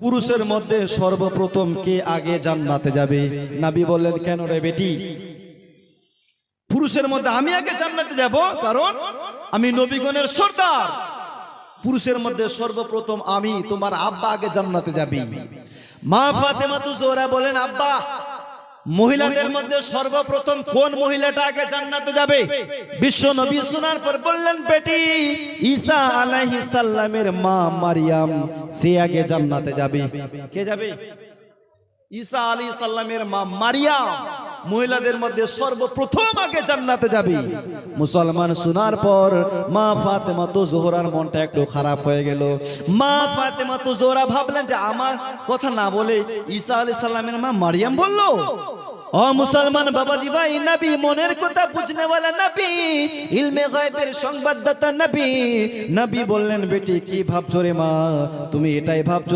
পুরুষের মধ্যে সর্বপ্রথম কে আগে জান্নাতে যাবে? নবী বললেন, কেন রে বেটি? পুরুষের মধ্যে আমি আগে জান্নাতে যাব, কারণ আমি নবীগণের সর্দার। পুরুষের মধ্যে সর্বপ্রথম আমি, তোমার আব্বা আগে জান্নাতে যাবে। মা ফাতেমা জোহরা বলেন, আব্বা, মহিলাদের মধ্যে সর্বপ্রথম কোন মহিলাটা আগে জান্নাতে যাবে? বিশ্ব নবী শোনার পর বললেন, বেটি, ঈসা আলাইহিস সালামের মা মারিয়াম, সে আগে জান্নাতে যাবে। কে যাবে? ঈসা আলাইহিস সালামের মা মারিয়াম মহিলাদের মধ্যে সর্বপ্রথম আগে জান্নাতে যাবে। মুসলমান শোনার পর মা ফাতেমা জোহরার মনটা একটু খারাপ হয়ে গেল। মা ফাতেমা জোহরা ভাবলেন যে আমার কথা না বলে ঈসা আলাইহিস সালামের মা মারিয়াম বললো। ও মুসলমান বাবাজি ভাই, নবী মনের কথা বুঝনে वाला নবী, ইলমে গায়বের সংবাদদাতা নবী। নবী বললেন, বেটি কি ভাবছো রে মা? তুমি এটাই ভাবছো